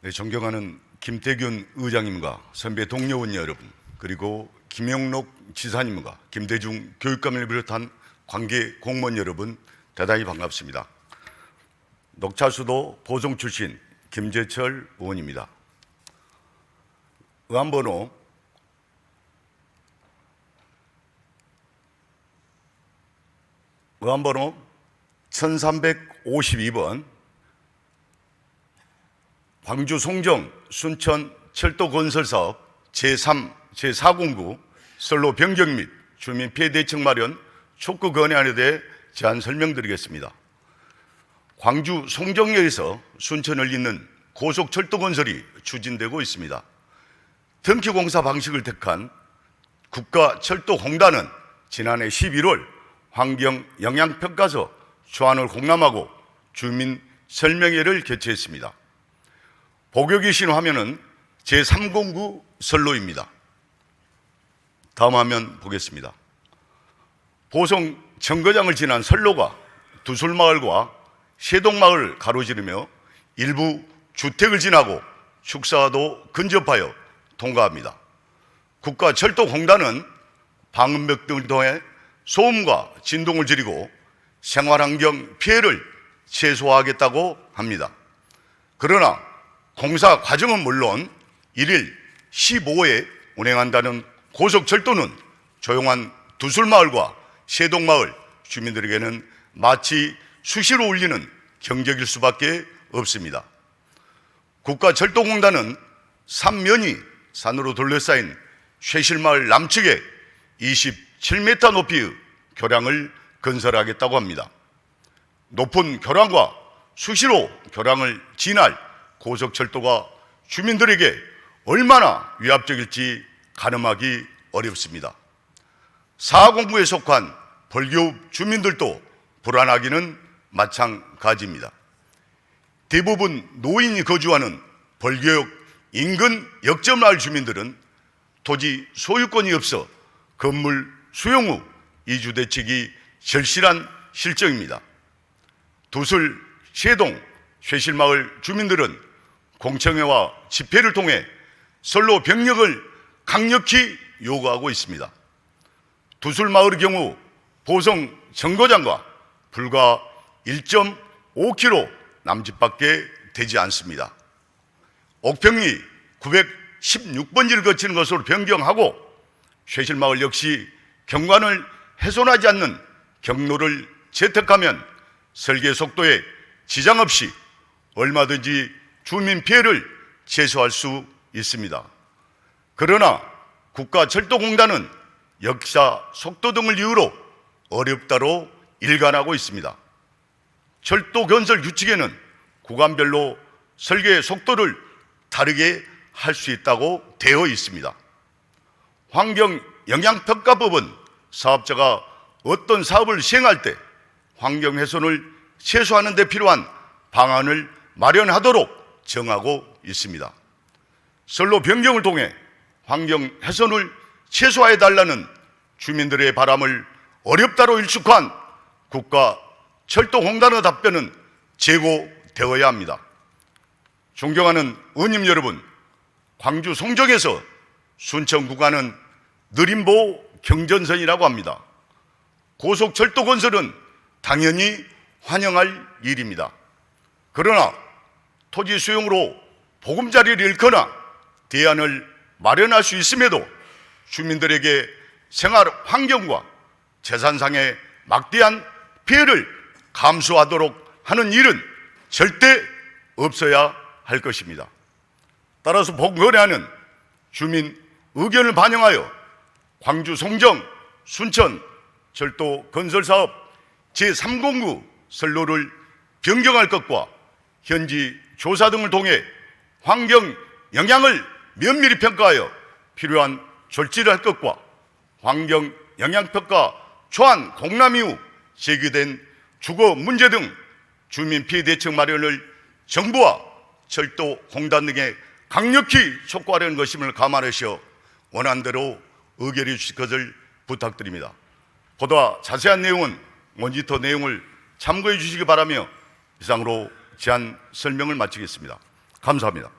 네, 존경하는 김태균 의장님과 선배 동료원 여러분, 그리고 김영록 지사님과 김대중 교육감을 비롯한 관계 공무원 여러분, 대단히 반갑습니다. 녹차수도 보성 출신 김재철 의원입니다. 의안번호 1352번 광주 송정 순천 철도 건설 사업 제3, 제4공구 선로 변경 및 주민 피해 대책 마련 촉구 건의안에 대해 제안 설명드리겠습니다. 광주 송정역에서 순천을 잇는 고속철도 건설이 추진되고 있습니다. 등기 공사 방식을 택한 국가철도공단은 지난해 11월 환경 영향평가서 초안을 공람하고 주민 설명회를 개최했습니다. 보고 계신 화면은 제3공구 선로입니다. 다음 화면 보겠습니다. 보성 정거장을 지난 선로가 두술마을과 세동마을 가로지르며 일부 주택을 지나고 축사도 근접하여 통과합니다. 국가철도공단은 방음벽 등을 통해 소음과 진동을 줄이고 생활환경 피해를 최소화하겠다고 합니다. 그러나 공사 과정은 물론 1일 15회 운행한다는 고속철도는 조용한 두술마을과 세동마을 주민들에게는 마치 수시로 울리는 경적일 수밖에 없습니다. 국가철도공단은 산면이 산으로 둘러싸인 쇠실마을 남측에 27m 높이의 교량을 건설하겠다고 합니다. 높은 교량과 수시로 교량을 지날 고속철도가 주민들에게 얼마나 위압적일지 가늠하기 어렵습니다. 4공구에 속한 벌교읍 주민들도 불안하기는 마찬가지입니다. 대부분 노인이 거주하는 벌교역 인근 역점마을 주민들은 토지 소유권이 없어 건물 수용 후 이주 대책이 절실한 실정입니다. 두술, 세동, 쇠실마을 주민들은 공청회와 집회를 통해 선로 병력을 강력히 요구하고 있습니다. 두술마을의 경우 보성 정거장과 불과 1.5km 남짓밖에 되지 않습니다. 옥평리 916번지를 거치는 것으로 변경하고 쇠실마을 역시 경관을 훼손하지 않는 경로를 채택하면 설계 속도에 지장 없이 얼마든지 주민 피해를 최소화할 수 있습니다. 그러나 국가철도공단은 역사, 속도 등을 이유로 어렵다로 일관하고 있습니다. 철도 건설 규칙에는 구간별로 설계 속도를 다르게 할 수 있다고 되어 있습니다. 환경영향평가법은 사업자가 어떤 사업을 시행할 때 환경 훼손을 최소화하는 데 필요한 방안을 마련하도록 정하고 있습니다. 선로 변경을 통해 환경 훼손을 최소화해달라는 주민들의 바람을 어렵다로 일축한 국가철도공단의 답변은 재고되어야 합니다. 존경하는 의원님 여러분, 광주 송정에서 순천 구간은 느림보 경전선이라고 합니다. 고속철도 건설은 당연히 환영할 일입니다. 그러나 토지 수용으로 보금자리를 잃거나 대안을 마련할 수 있음에도 주민들에게 생활 환경과 재산상의 막대한 피해를 감수하도록 하는 일은 절대 없어야 할 것입니다. 따라서 본건의안은 주민 의견을 반영하여 광주 송정 순천 철도 건설 사업 제3공구 선로를 변경할 것과 현지 조사 등을 통해 환경 영향을 면밀히 평가하여 필요한 조치를 할 것과 환경 영향평가 초안 공람 이후 제기된 주거 문제 등 주민 피해 대책 마련을 정부와 철도공단 등에 강력히 촉구하려는 것임을 감안하셔 원안대로 의결해 주실 것을 부탁드립니다. 보다 자세한 내용은 모니터 내용을 참고해 주시기 바라며 이상으로 제안 설명을 마치겠습니다. 감사합니다.